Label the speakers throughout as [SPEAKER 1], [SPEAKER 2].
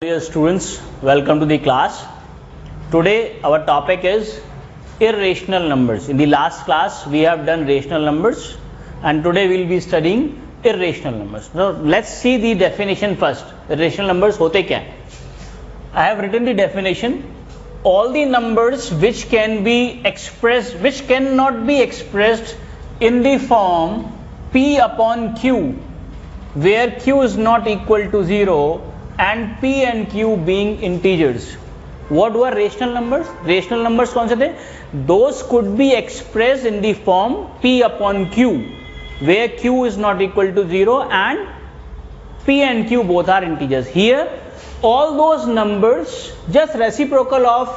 [SPEAKER 1] Dear students, welcome to the class. Today our topic is irrational numbers. In the last class we have done rational numbers and today we will be studying irrational numbers. Now let's see the definition first. Irrational numbers होते क्या हैं? I have written the definition. All the numbers which cannot be expressed in the form p upon q, where q is not equal to 0 and p and q being integers. What were rational numbers? Rational numbers कौन से थे? Those could be expressed in the form p upon q, where q is not equal to 0 and p and q both are integers. Here all those numbers, just reciprocal of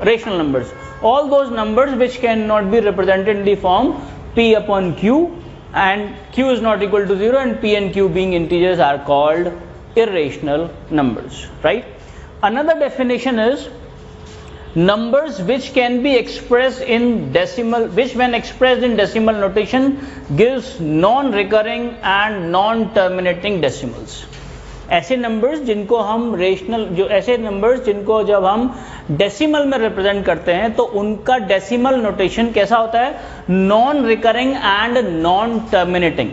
[SPEAKER 1] rational numbers, all those numbers which cannot be represented in the form p upon q and q is not equal to 0 and p and q being integers are called irrational numbers, right? Another definition is numbers which can be expressed in decimal, which when expressed in decimal notation gives non-recurring and non-terminating decimals. ऐसे numbers जिनको हम rational, जो ऐसे numbers जिनको जब हम decimal में represent करते हैं तो उनका डेसिमल नोटेशन कैसा होता है? Non recurring and non terminating.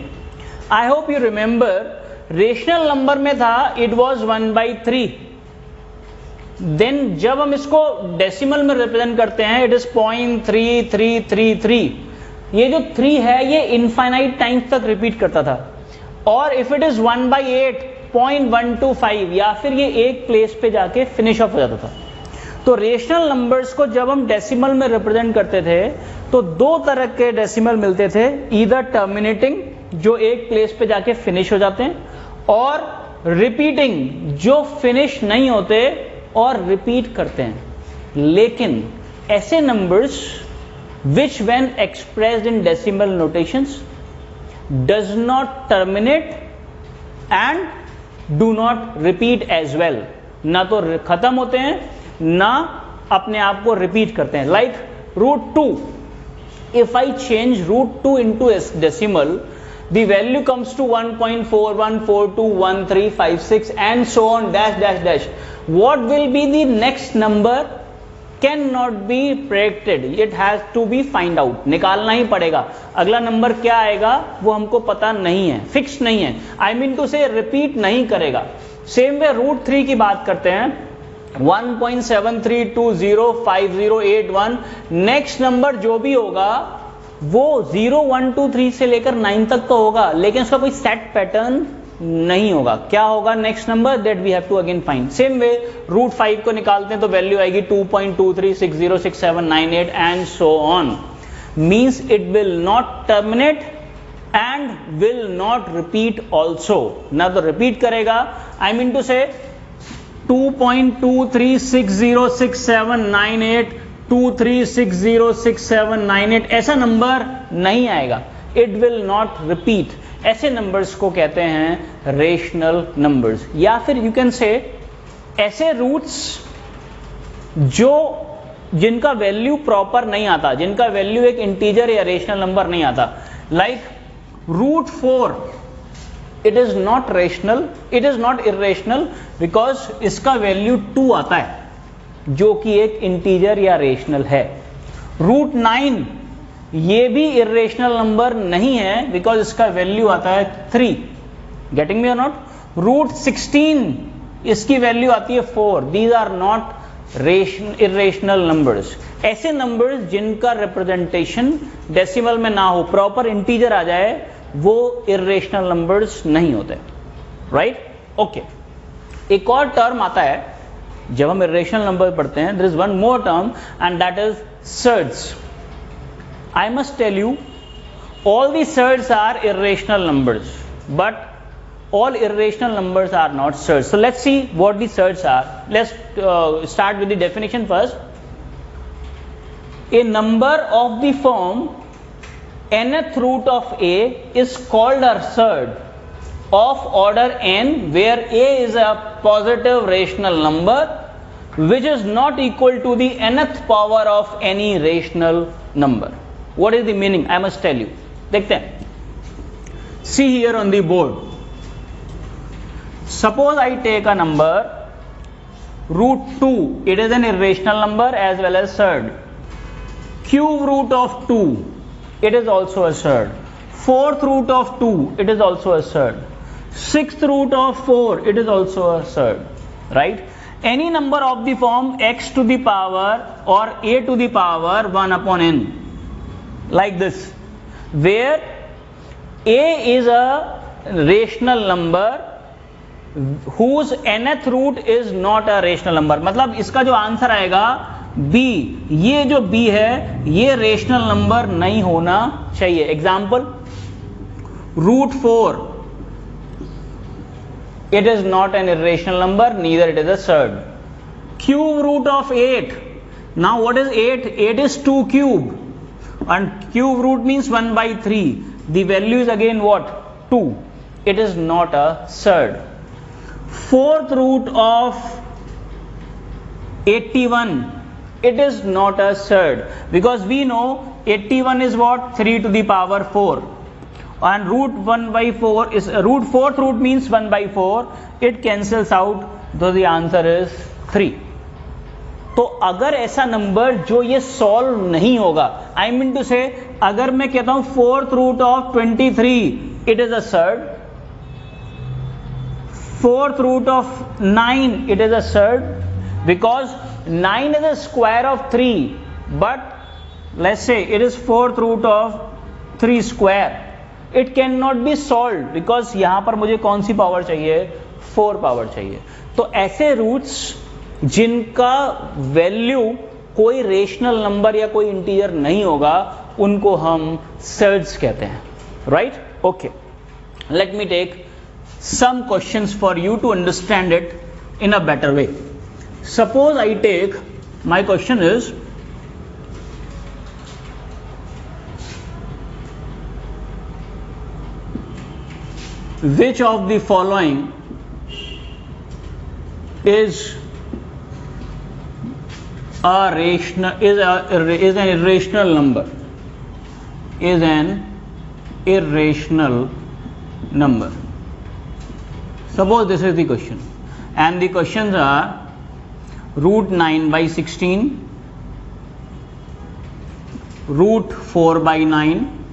[SPEAKER 1] I hope you remember rational number में था इट वाज 1/3. देन जब हम इसको डेसिमल में रिप्रेजेंट करते हैं इट इज 0.3333. ये जो 3 है ये इनफाइनाइट टाइम्स तक रिपीट करता था. और इफ इट इज 1/8 0.125 या फिर ये एक प्लेस पे जाके फिनिश ऑफ हो जाता था. तो रेशनल नंबर्स को जब हम डेसिमल में रिप्रेजेंट करते थे तो दो तरह के डेसिमल मिलते थे. ईदर टर्मिनेटिंग जो एक प्लेस पे जाके फिनिश हो जाते हैं, और रिपीटिंग जो फिनिश नहीं होते और रिपीट करते हैं. लेकिन ऐसे numbers which when expressed in decimal notations does not terminate and do not repeat as well, ना तो खत्म होते हैं ना अपने आप को रिपीट करते हैं. Like √2, if I change √2 into decimal, the value comes to 1.41421356 and so on dash dash dash. What will be the next number cannot be predicted. It has to be find out. निकालना ही पड़ेगा. अगला number क्या आएगा वो हमको पता नहीं है, फिक्स नहीं है. I mean to say repeat नहीं करेगा. सेम वे √3 की बात करते हैं 1.73205081. नेक्स्ट नंबर जो भी होगा वो 0 1 2 3 से लेकर 9 तक तो होगा, लेकिन उसका कोई सेट पैटर्न नहीं होगा. क्या होगा next number? That we have to again find. Same way √5 को निकालते हैं तो वैल्यू आएगी 2.23606798 and so on. Means it will not terminate and will not repeat also. ना तो रिपीट करेगा, आई मीन टू से 2.23606798 2360678 ऐसा नंबर नहीं आएगा. It will not repeat. ऐसे नंबर्स को कहते हैं रेशनल नंबर्स. या फिर यू कैन से ऐसे रूट्स जो जिनका वैल्यू प्रॉपर नहीं आता, जिनका वैल्यू एक इंटीजर या रेशनल नंबर नहीं आता. Like √4, it is not rational, it is not irrational because इसका वैल्यू 2 आता है जो कि एक इंटीजर या रेशनल है. √9 ये भी इरेशनल नंबर नहीं है बिकॉज इसका वैल्यू आता है 3. गेटिंग मी और नॉट? √16 इसकी वैल्यू आती है 4. These are not irrational numbers. ऐसे नंबर्स जिनका रिप्रेजेंटेशन डेसिमल में ना हो, प्रॉपर इंटीजर आ जाए, वो इरेशनल नंबर्स नहीं होते. राइट? ओके. एक और टर्म आता है जब हम इरेशनल नंबर पढ़ते हैं. There is one more term and that is surds. I must tell you, all the surds are irrational numbers, but all irrational numbers are not surds. So let's see what the surds are. Let's start with the definition first. A number of the form nth root of a is called a surd of order n, where a is a positive rational number which is not equal to the nth power of any rational number. What is the meaning? I must tell you. देखते हैं. See here on the board. Suppose I take a number root 2, it is an irrational number as well as surd. Cube root of 2, it is also a surd. Fourth root of 2, it is also a surd. Sixth root of 4, it is also a surd, right? Any number of the form x to the power or a to the power 1 upon n, like this, where a is a rational number whose nth root is not a rational number. मतलब इसका जो answer आएगा b, ये जो b है ये rational number नहीं होना चाहिए. Example, root 4, it is not an irrational number, neither it is a surd. Cube root of 8, now what is 8? 8 is 2 cube, and cube root means 1 by 3. The value is again what? 2. It is not a surd. Fourth root of 81, it is not a surd, because we know 81 is what? 3 to the power 4, and root 1 by 4 is root, fourth root means 1 by 4, it cancels out, so the answer is 3. तो अगर ऐसा number जो ये solve नहीं होगा, I mean to से, अगर मैं कहता हूं fourth root of 23, it is a surd. Fourth root of 9, it is a surd, because 9 is a square of 3, but let's say it is fourth root of 3 square. It cannot be solved because यहाँ पर मुझे कौन सी power चाहिए? 4 power चाहिए. तो ऐसे roots जिनका value कोई रेशनल नंबर या कोई इंटीजर नहीं होगा, उनको हम सर्ड्स कहते हैं, right? Okay, let me take some questions for you to understand it in a better way. Suppose I take, my question is, which of the following is a rational, is an irrational number, is an irrational number. Suppose this is the question, and the questions are root 9 by 16, root 4 by 9,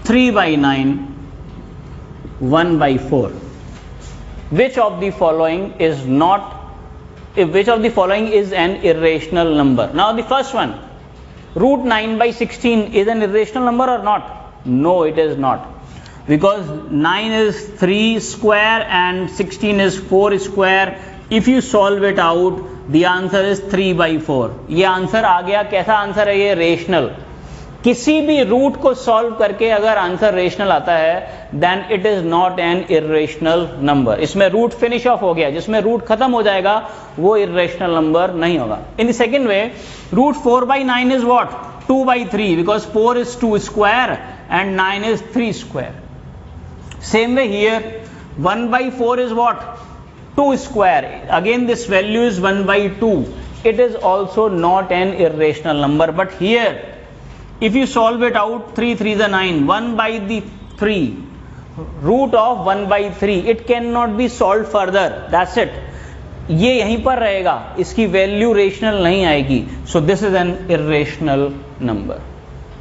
[SPEAKER 1] 3 by 9, 1 by 4. Which of the following is not, which of the following is an irrational number? Now the first one, root 9 by 16 is an irrational number or not? No, it is not. Because 9 is 3 square and 16 is 4 square. If you solve it out, the answer is 3 by 4. ये answer आ गया. कैसा answer है ये? Rational. किसी भी root को solve करके अगर आंसर रेशनल आता है, then it is not an irrational number. इसमें रूट फिनिश ऑफ हो गया. जिसमें रूट खत्म हो जाएगा वो इर्रेशनल नंबर नहीं होगा. In the second way, root 4 by 9 is what? 2 by 3, because 4 is 2 square and 9 is 3 square. Same way here, 1 by 4 is what? 2 square. Again this value is 1 by 2. It is also not an irrational number. But here, if you solve it out, 3 3s are 9, 1 by the 3, root of 1 by 3, it cannot be solved further. That's it. ये यहीं पर रहेगा, इसकी value rational नहीं आएगी. So this is an irrational number.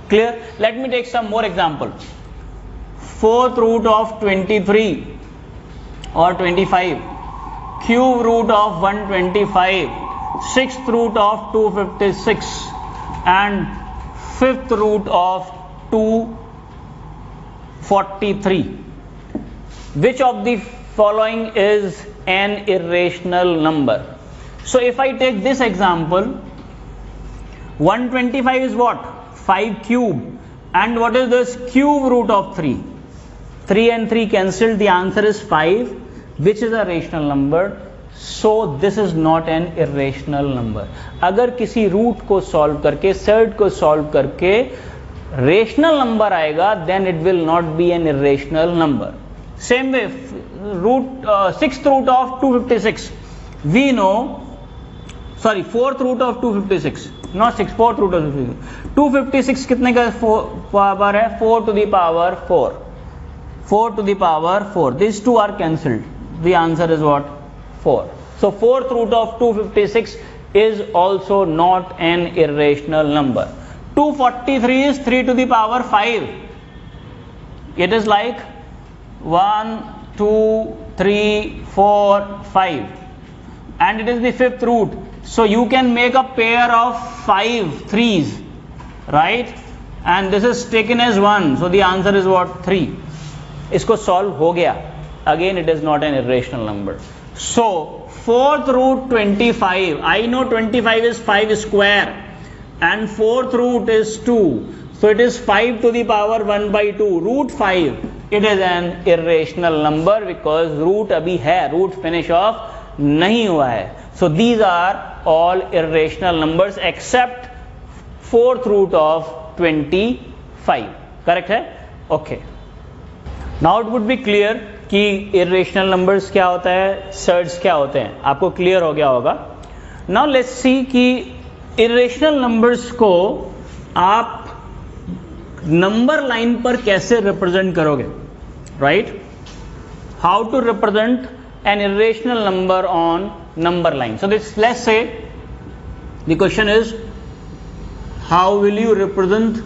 [SPEAKER 1] Clear? Let me take some more example. Fourth root of 23 or 25, cube root of 125, sixth root of 256, and fifth root of 243. Which of the following is an irrational number? So if I take this example, 125 is what? 5 cube, and what is this? Cube root of 3. 3 and 3 cancelled, the answer is 5, which is a rational number. So this is not an irrational number. अगर किसी root को solve करके, surd को solve करके rational number आएगा, then it will not be an irrational number. Same way, sixth root of 256, we know, sorry, fourth root of 256, not 6, fourth root of 256 कितने का power है? 4 to the power 4. 4 to the power 4. These two are cancelled. The answer is what? 4. So fourth root of 256 is also not an irrational number. 243 is 3 to the power 5. It is like 1, 2, 3, 4, 5. And it is the fifth root. So you can make a pair of 5 threes, right? And this is taken as 1. So the answer is what? 3. इसको solve हो गया. Again, it is not an irrational number. So fourth root 25. I know 25 is 5 square. And fourth root is 2. So it is 5 to the power 1 by 2. Root 5. It is an irrational number because root अभी है. Root finish off नहीं हुआ है. So these are all irrational numbers except fourth root of 25. Correct है? Okay. Now it would be clear कि irrational numbers क्या होता है, surds क्या होते हैं. आपको clear हो गया होगा. Now let's see कि irrational numbers को आप नंबर लाइन पर कैसे रिप्रेजेंट करोगे, right? How to represent an irrational number on number line. So this, let's say the question is, how will you represent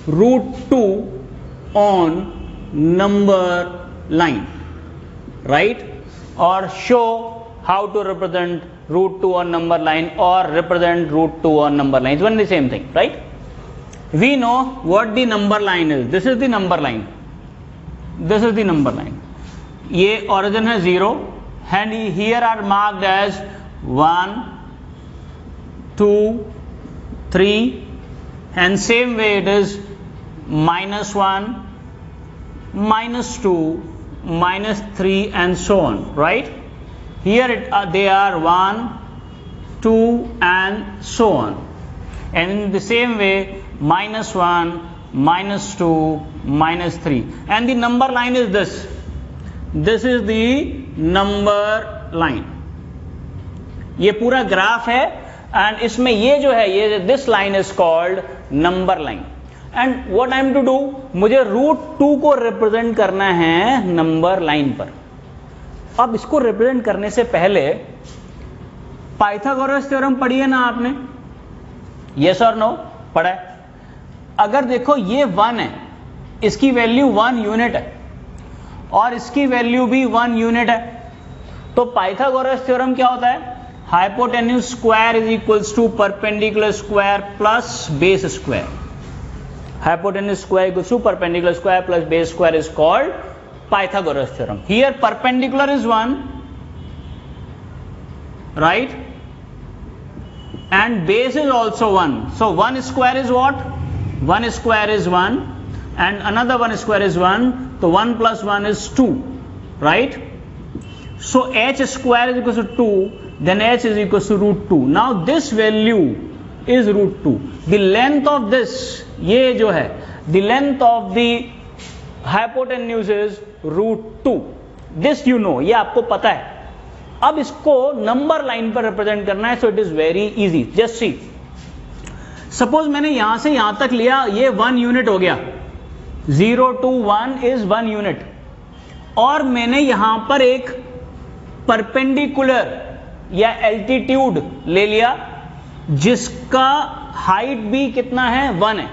[SPEAKER 1] root 2 on number line, right? Or show how to represent root 2 on number line or represent root 2 on number line. It's one and the same thing, right? We know what the number line is. This is the number line. This is the number line. ये origin है 0 and here are marked as 1, 2, 3 and same way it is -1, -2, -3 and so on, right? Here they are 1, 2 and so on. And in the same way -1, -2, -3 and the number line is this. This is the number line. ये पूरा graph है and इसमें ये जो है ये this line is called number line. And what I am to do, मुझे root 2 को रिप्रेजेंट करना है नंबर लाइन पर. अब इसको रिप्रेजेंट करने से पहले पाइथागोरस थ्योरम पढ़ी है ना आपने? यस और नो? पढ़ा है? अगर देखो ये 1 है, इसकी वैल्यू 1 यूनिट है और इसकी वैल्यू भी 1 यूनिट है, तो पाइथागोरस थ्योरम क्या होता है? Hypotenuse square is equals to perpendicular square plus base square. Hypotenuse square equals to perpendicular square plus base square is called Pythagoras theorem. Here perpendicular is 1, right? And base is also 1. So 1 square is what? 1 square is 1 and another 1 square is 1. So 1 plus 1 is 2, right? So h square is equal to 2, then h is equal to root 2. Now this value is root 2. The length of this, ये जो है, the length of the hypotenuse is root 2. This you know, ये आपको पता है. अब इसको number line पर रिप्रेजेंट करना है, so it is very easy. Just see. Suppose मैंने यहां से यहां तक लिया, ये 1 यूनिट हो गया. 0 to 1 is 1 यूनिट. और मैंने यहां पर एक परपेंडिकुलर या एल्टीट्यूड ले लिया जिसका हाइट भी कितना है? 1 है.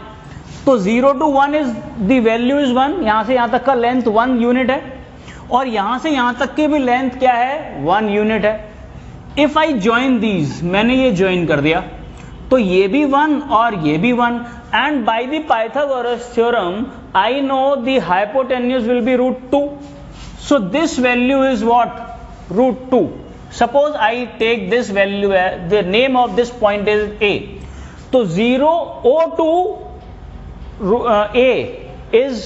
[SPEAKER 1] तो 0 to 1 is the value is 1. यहां से यहां तक का लेंथ 1 यूनिट है और यहां से यहां तक की भी लेंथ क्या है? 1 यूनिट है. इफ आई ज्वाइन दीज, मैंने ये ज्वाइन कर दिया तो ये भी 1 और ये भी 1. And by the Pythagoras theorem I know the hypotenuse will be root 2. So this value is what? Root 2. Suppose I take this value, the name of this point is A. तो 0 O2 A is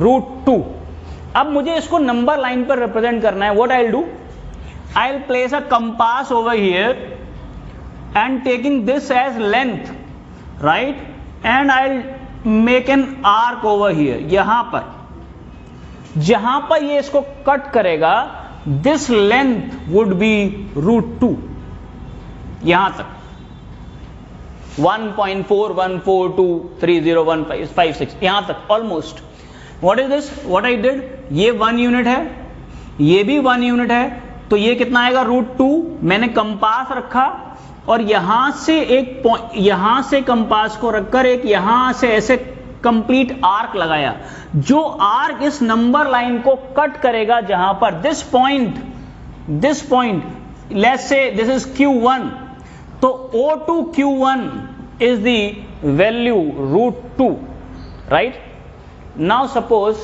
[SPEAKER 1] root 2. अब मुझे इसको number line पर represent करना है. What I'll do? I'll place a compass over here and taking this as length, right? And I'll make an arc over here. यहां पर जहां पर ये इसको कट करेगा, this length would be root 2. यहां तक 1.4142301556 यहां तक almost. What is this, what I did, ये 1 यूनिट है, ये भी 1 यूनिट है, तो ये कितना आएगा √2। मैंने कंपास रखा और यहां से एक पॉइंट, यहां से कंपास को रखकर एक यहां से ऐसे कंप्लीट आर्क लगाया, जो आर्क इस नंबर लाइन को कट करेगा जहां पर this point let's say this is Q1, तो O2 Q1 is the value √2, right. Now suppose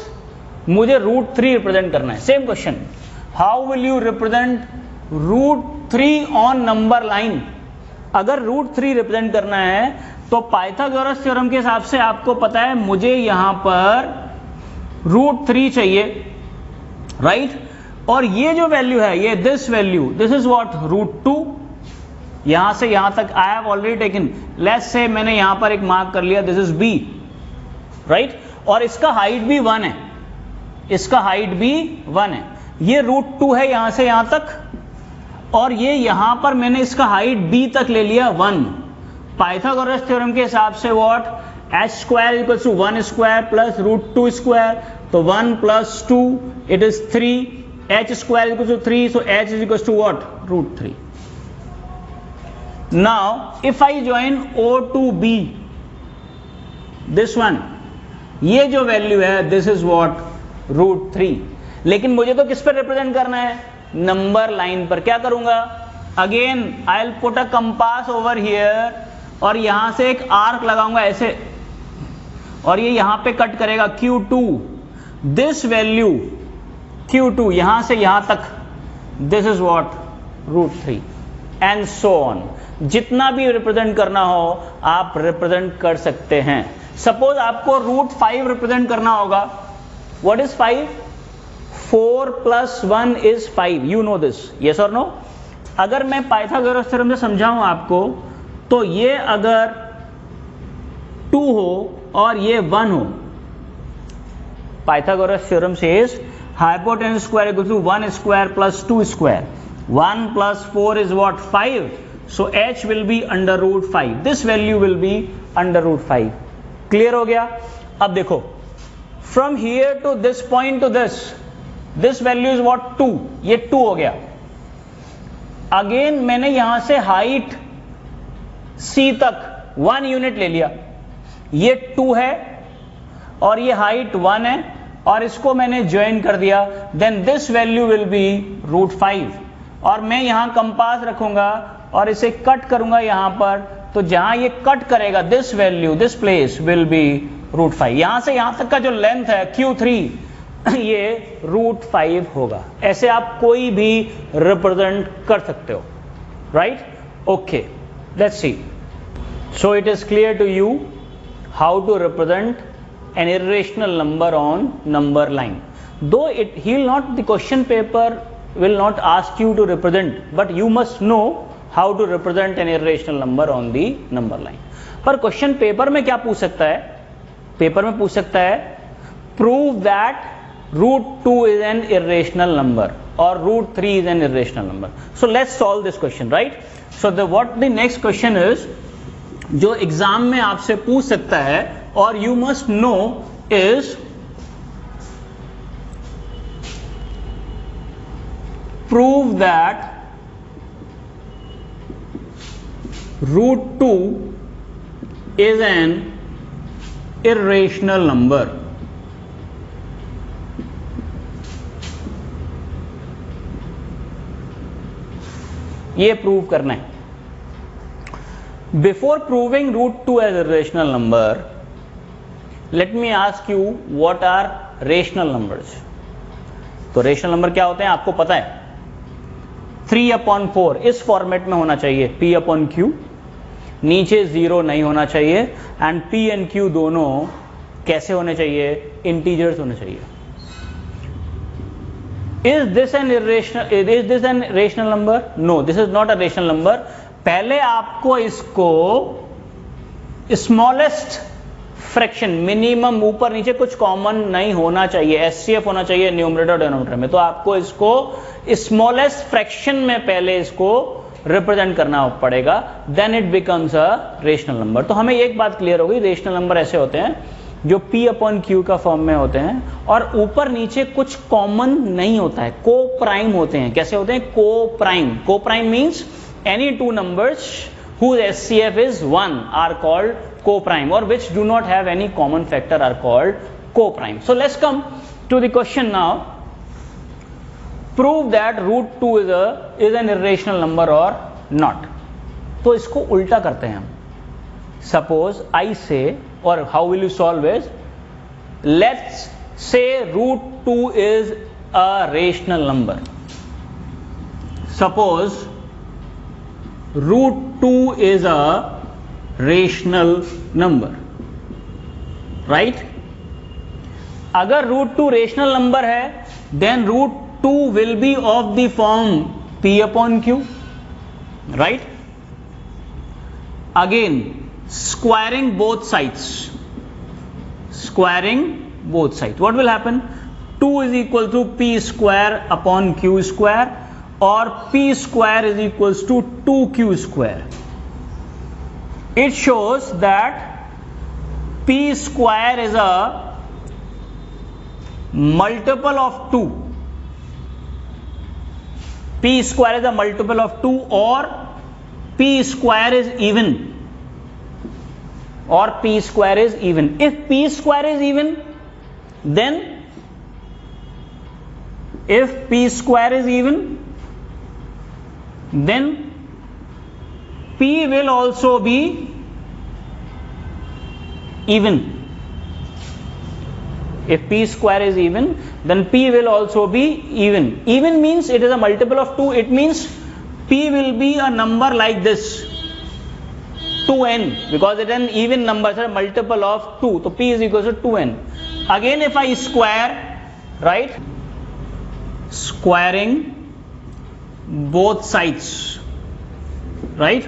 [SPEAKER 1] मुझे √3 रिप्रेजेंट करना है, same question, how will you represent √3 on number line. अगर √3 रिप्रेजेंट करना है तो पाइथागोरस थ्योरम के हिसाब से आपको पता है मुझे यहां पर √3 चाहिए, राइट। और ये जो वैल्यू है, ये this value, this is what √2, यहां से यहां तक I have already taken, let's say मैंने यहां पर एक मार्क कर लिया, दिस इज B, राइट। और इसका हाइट भी 1 है, इसका हाइट भी 1 है, ये √2 है यहां से यहां तक, और ये यहां पर मैंने इसका हाइट B तक ले लिया 1। पाइथागोरस थ्योरम के हिसाब से व्हाट, h² = 1² प्लस √2², तो 1 + 2 it is 3, h² = 3, so h is what, √3। Now if I join O2B, this one, ये जो वैल्यू है दिस इज व्हाट √3, लेकिन मुझे तो किस पर रिप्रेजेंट करना है, नंबर लाइन पर। क्या करूंगा, again I will put a compass over here और यहां से एक आर्क लगाऊंगा ऐसे, और ये यहां पे कट करेगा Q2, दिस वैल्यू Q2 यहां से यहां तक, this is what √3 and so on. जितना भी रिप्रेजेंट करना हो आप रिप्रेजेंट कर सकते हैं। सपोज आपको √5 रिप्रेजेंट करना होगा, what is 5, 4 + 1 is 5, you know this, yes और नो। अगर मैं पाइथागोरस थ्योरम से समझाऊं आपको, तो ये अगर 2 हो और ये 1 हो, Pythagoras theorem says hypotenuse square equals to 1² plus 2², 1 plus 4 is what, 5, so h will be under √5, this value will be under √5। Clear हो गया। अब देखो, from here to this point to this value is what, 2, ये 2 हो गया। Again मैंने यहां से हाइट C तक 1 यूनिट ले लिया, ये 2 है और ये हाइट 1 है, और इसको मैंने ज्वाइन कर दिया, then this value will be √5, और मैं यहां कंपास रखूंगा और इसे कट करूंगा यहां पर, तो जहां ये कट करेगा this value, this place will be √5। यहां से यहां तक का जो लेंथ है Q3 ये √5 होगा। ऐसे आप कोई भी रिप्रेजेंट कर सकते हो, right. Okay, let's see. So it is clear to you how to represent an irrational number on number line. Though he will not, the question paper will not ask you to represent, but you must know how to represent an irrational number on the number line. पर question paper में क्या पूछ सकता है, paper में पूछ सकता है prove that √2 is an irrational number or √3 is an irrational number. So let's solve this question, right? So what the next question is, जो एग्जाम में आपसे पूछ सकता है और you must know is, prove that √2 is an irrational number. ये prove करना है। Before proving √2 as a rational number, let me ask you what are rational numbers. तो रेशनल नंबर क्या होते हैं आपको पता है, 3/4 इस फॉर्मेट में होना चाहिए, P/Q, नीचे 0 नहीं होना चाहिए, एंड P एंड Q दोनों कैसे होने चाहिए, इंटीजर्स होने चाहिए। Is this an rational number? No, this is not a rational number. पहले आपको इसको स्मॉलेस्ट फ्रैक्शन, मिनिमम ऊपर नीचे कुछ कॉमन नहीं होना चाहिए, एचसीएफ होना चाहिए न्यूमरेटर और डिनोमिनेटर में, तो आपको इसको स्मॉलेस्ट फ्रैक्शन में पहले इसको रिप्रेजेंट करना पड़ेगा, then it becomes a rational number. तो हमें एक बात क्लियर हो गई, रेशनल नंबर ऐसे होते हैं जो P अपॉन Q का फॉर्म में होते हैं, और ऊपर नीचे कुछ कॉमन नहीं होता है, को प्राइम होते हैं. कैसे होते हैं? को प्राइम. को prime means any two numbers whose SCF is 1 are called co-prime, or which do not have any common factor are called co-prime. So let's come to the question now. Prove that root 2 is an irrational number or not. तो इसको उल्टा करते हैं हम. Suppose I say, or how will you solve it? Let's say root 2 is a rational number. Suppose root 2 is a rational number, right? अगर root 2 rational number है, then root 2 will be of the form P upon Q, right? Again, squaring both sides. Squaring both sides. What will happen? 2 is equal to P square upon Q square, or P square is equals to 2Q square. It shows that P square is a multiple of 2. P square is a multiple of 2, or P square is even. Or P square is even. If P square is even, then if P square is even, then P will also be even. If P square is even, then P will also be even. Even means it is a multiple of 2. It means P will be a number like this, 2n, because it is an even number, so a multiple of 2. So P is equal to 2n. Again, if I square, right, squaring both sides, right,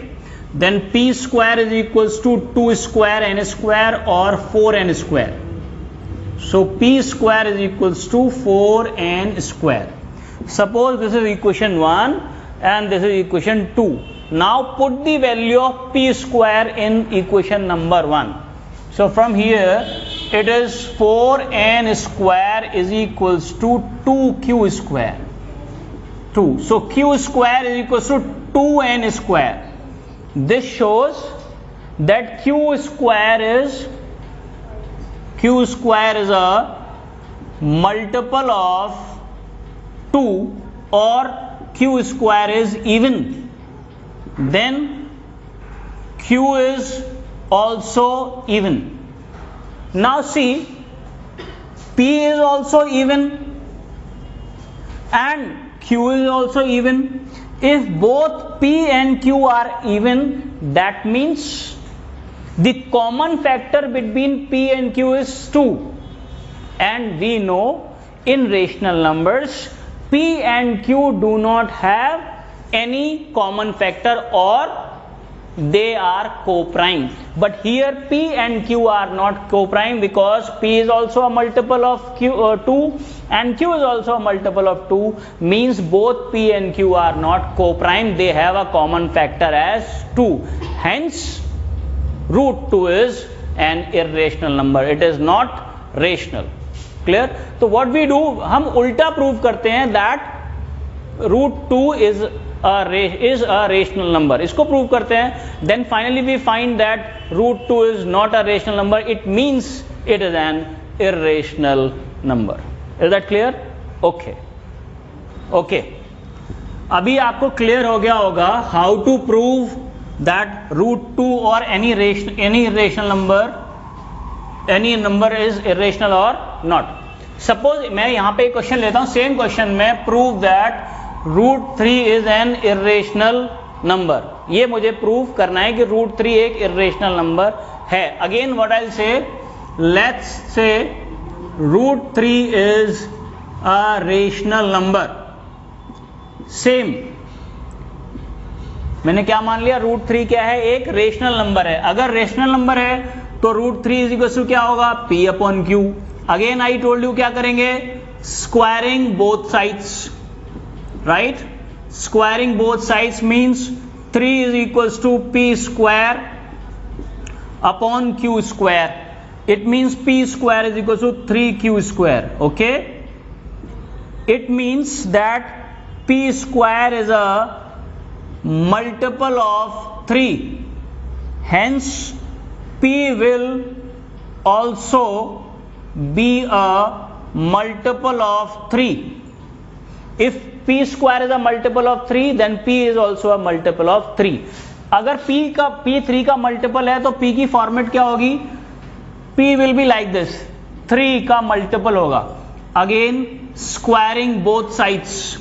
[SPEAKER 1] then P square is equals to 2 square n square or 4n square. So P square is equals to 4n square. Suppose this is equation 1 and this is equation 2. Now put the value of P square in equation number 1. So from here it is 4n square is equals to 2Q square. 2. So Q square is equals to 2n square. This shows that Q square is a multiple of 2, or Q square is even. Then Q is also even. Now see, P is also even and Q is also even. If both P and Q are even, that means the common factor between P and Q is 2. And we know in rational numbers P and Q do not have any common factor, or they are co-prime. But here P and Q are not co-prime, because P is also a multiple of 2 and Q is also a multiple of 2, means both P and Q are not co-prime. They have a common factor as 2. Hence root 2 is an irrational number. It is not rational. Clear? तो what we do, हम उल्टा prove करते हैं that root 2 is a rational number. इसको prove करते हैं. Then finally we find that root 2 is not a rational number. It means it is an irrational number. Is that clear? Okay. Okay. अभी आपको clear हो गया होगा how to prove that root 2 or any irrational number, any number is irrational or not. Suppose मैं यहाँ पे एक question लेता हूँ, सेम क्वेश्चन में prove that root 3 is an irrational number. ये मुझे प्रूव करना है कि root 3 एक irrational number है. Again what I'll say, let's say root 3 is a rational number. Same, मैंने क्या मान लिया, रूट 3 क्या है, एक रेशनल नंबर है. अगर रेशनल नंबर है तो रूट 3 इज इक्वल टू क्या होगा, P upon Q. Again I told you क्या करेंगे, squaring both sides, right. Squaring both sides means 3 is equal to P square upon Q square. it means p square is equal to 3q square. Okay, it means that p square is a multiple of 3, hence p will also be a multiple of 3. If p square is a multiple of 3, then p is also a multiple of 3. अगर p3 का multiple है तो p की format क्या होगी? p will be like this, 3 का multiple होगा. Again squaring both sides,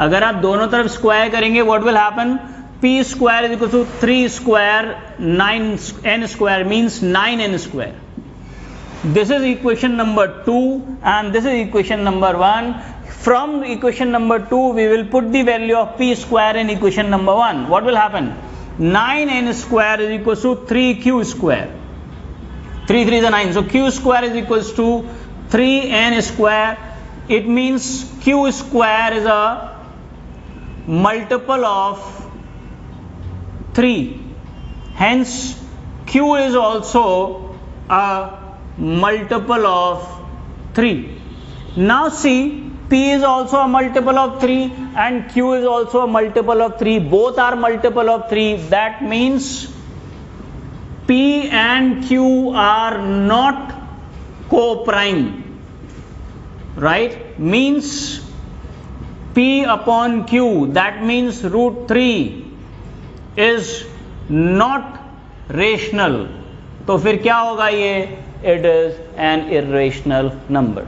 [SPEAKER 1] अगर आप दोनों तरफ स्क्वायर करेंगे what will happen? p square is equal to 3 square 9n square means 9n square. This is equation number 2 and this is equation number 1. From equation number 2 we will put the value of p square in equation number 1. What will happen? 9n square is equal to 3q square. 3 3 is 9, so q square is equals to 3n square. It means q square is a multiple of 3, hence q is also a multiple of 3. Now see, p is also a multiple of 3 and q is also a multiple of 3. Both are multiple of 3. That means p and q are not co-prime, right? Means p upon q, that means root 3 is not rational. तो फिर क्या होगा ये? It is an irrational number.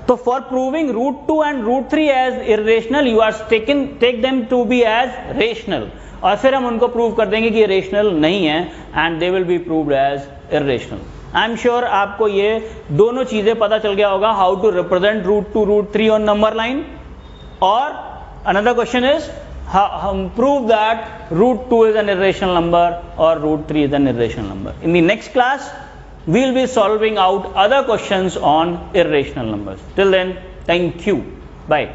[SPEAKER 1] So for proving root 2 and root 3 as irrational, you are take them to be as rational. और फिर हम उनको prove कर देंगे कि रेशनल नहीं है and they will be proved as irrational. I am sure आपको ये दोनों चीजें पता चल गया होगा, how to represent root 2, root 3 on number line. और another question is, prove that root 2 is an irrational number or root 3 is an irrational number. In the next class, we will be solving out other questions on irrational numbers. Till then, thank you. Bye.